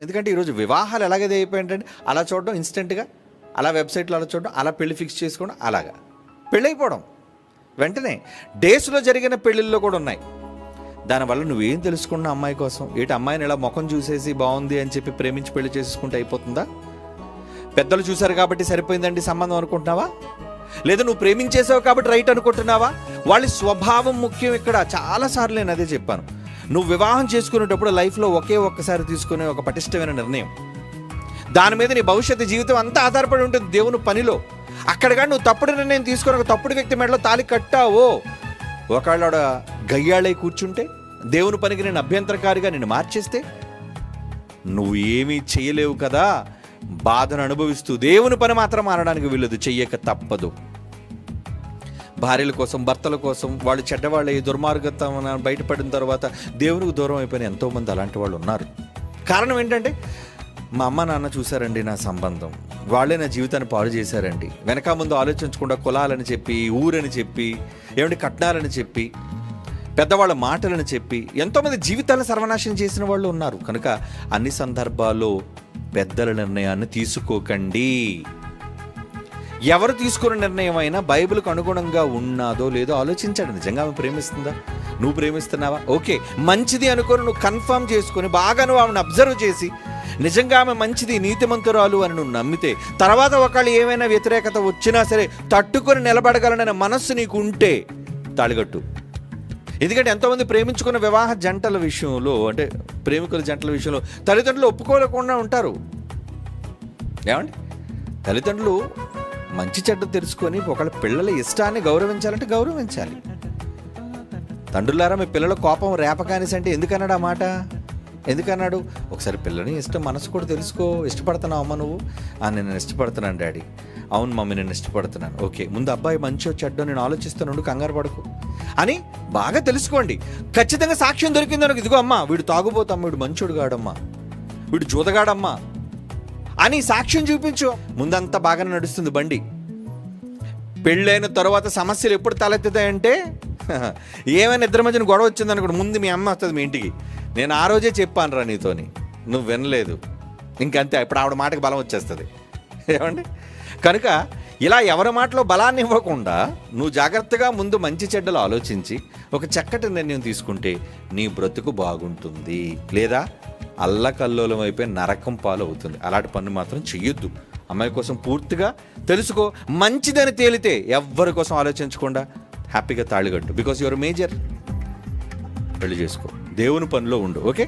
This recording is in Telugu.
ఎందుకంటే ఈరోజు వివాహాలు ఎలాగైతే అయిపోయిందంటే అలా చూడడం ఇన్స్టెంట్గా, అలా వెబ్సైట్లో అలా చూడడం, అలా పెళ్లి ఫిక్స్ చేసుకోవడం, అలాగా పెళ్ళైపోవడం వెంటనే. డేస్లో జరిగిన పెళ్ళిళ్ళు కూడా ఉన్నాయి. దానివల్ల నువ్వేం తెలుసుకున్న అమ్మాయి కోసం ఏంటి, అమ్మాయిని ఇలా ముఖం చూసేసి బాగుంది అని చెప్పి ప్రేమించి పెళ్లి చేసుకుంటే అయిపోతుందా? పెద్దలు చూశారు కాబట్టి సరిపోయిందండి సంబంధం అనుకుంటున్నావా? లేదా నువ్వు ప్రేమించేసావు కాబట్టి రైట్ అనుకుంటున్నావా? వాళ్ళ స్వభావం ముఖ్యం ఇక్కడ. చాలాసార్లు నేను అదే చెప్పాను. నువ్వు వివాహం చేసుకునేటప్పుడు లైఫ్లో ఒక్కసారి తీసుకునే ఒక పటిష్టమైన నిర్ణయం, దాని మీద నీ భవిష్యత్తు జీవితం అంతా ఆధారపడి ఉంటుంది దేవుని పనిలో. అక్కడగా నువ్వు తప్పుడు నిర్ణయం తీసుకుని ఒక తప్పుడు వ్యక్తి మెడలో తాళి కట్టావో, ఒకవేళ గయ్యాళై కూర్చుంటే, దేవుని పనికి నేను అభ్యంతరకారిగా నిన్ను మార్చేస్తే నువ్వు ఏమీ చేయలేవు కదా. బాధను అనుభవిస్తూ దేవుని పని మాత్రం మారడానికి వీలదు, చెయ్యక తప్పదు. భార్యల కోసం, భర్తల కోసం వాళ్ళు చెడ్డవాళ్ళ ఈ దుర్మార్గత బయటపడిన తర్వాత దేవునికి దూరం అయిపోయిన ఎంతోమంది అలాంటి వాళ్ళు ఉన్నారు. కారణం ఏంటంటే, మా అమ్మ నాన్న చూశారండి నా సంబంధం, వాళ్ళే నా జీవితాన్ని పాడు చేశారండి. వెనక ముందు ఆలోచించకుండా కులాలని చెప్పి, ఊరని చెప్పి, ఏమిటి కట్నాలని చెప్పి, పెద్దవాళ్ళ మాటలని చెప్పి ఎంతోమంది జీవితాలను సర్వనాశనం చేసిన వాళ్ళు ఉన్నారు. కనుక అన్ని సందర్భాల్లో పెద్దల నిర్ణయాన్ని తీసుకోకండి. ఎవరు తీసుకున్న నిర్ణయం అయినా బైబిల్కు అనుగుణంగా ఉన్నాదో లేదో ఆలోచించండి. నిజంగా ఆమె ప్రేమిస్తుందా? నువ్వు ప్రేమిస్తున్నావా? ఓకే, మంచిది అనుకొని నువ్వు కన్ఫర్మ్ చేసుకొని బాగా నువ్వు ఆమెను అబ్జర్వ్ చేసి నిజంగా ఆమె మంచిది, నీతిమంతురాలు అని నువ్వు నమ్మితే, తర్వాత ఒకళ్ళు ఏమైనా వ్యతిరేకత వచ్చినా సరే తట్టుకొని నిలబడగలననే మనస్సు నీకు ఉంటే తాళిగట్టు. ఎందుకంటే ఎంతోమంది ప్రేమించుకున్న వివాహ జంటల విషయంలో, అంటే ప్రేమికుల జంటల విషయంలో తల్లిదండ్రులు ఒప్పుకోలేకుండా ఉంటారు. ఏమండి, తల్లిదండ్రులు మంచి చెడ్డ తెలుసుకొని ఒకళ్ళ పిల్లల ఇష్టాన్ని గౌరవించాలంటే గౌరవించాలి. తండ్రులారా, మీ పిల్లల కోపం రేపకానిసి అంటే ఎందుకన్నాడు ఆ మాట? ఎందుకన్నాడు? ఒకసారి పిల్లని ఇష్టం మనసు కూడా తెలుసుకో. ఇష్టపడుతున్నావు అమ్మ నువ్వు? నేను ఇష్టపడుతున్నాను డాడీ. అవును మమ్మీ, నేను ఇష్టపడుతున్నాను. ఓకే, ముందు అబ్బాయి మంచో చెడ్డో నేను ఆలోచిస్తున్నాను, కంగారు పడకు అని బాగా తెలుసుకోండి. ఖచ్చితంగా సాక్ష్యం దొరికింది అనుకో, ఇదిగో అమ్మా వీడు తాగుబోతమ్మా, వీడు మంచోడు గాడమ్మా, వీడు జూదగాడమ్మా అని సాక్ష్యం చూపించు. ముందంతా బాగానే నడుస్తుంది బండి. పెళ్ళైన తర్వాత సమస్యలు ఎప్పుడు తలెత్తుతాయంటే, ఏమైనా ఇద్దరి మధ్యన గొడవ వచ్చిందనుకోండి, ముందు మీ అమ్మ వస్తుంది మీ ఇంటికి. నేను ఆ రోజే చెప్పాను రా నీతోని, నువ్వు వినలేదు, ఇంకంతే. ఇప్పుడు ఆవిడ మాటకి బలం వచ్చేస్తుంది. ఏమండి, కనుక ఇలా ఎవరి మాటలో బలాన్ని ఇవ్వకుండా నువ్వు జాగ్రత్తగా ముందు మంచి చెడ్డలు ఆలోచించి ఒక చక్కటి నిర్ణయం తీసుకుంటే నీ బ్రతుకు బాగుంటుంది. లేదా అల్లకల్లోలం అయిపోయి నరకం పాలు అవుతుంది. అలాంటి పనులు మాత్రం చెయ్యొద్దు. అమ్మాయి కోసం పూర్తిగా తెలుసుకో. మంచిదని తేలితే ఎవ్వరి కోసం ఆలోచించకుండా హ్యాపీగా తాళిగట్టు. Because your major. పెళ్లి చేసుకో, దేవుని పనిలో ఉండు. ఓకే.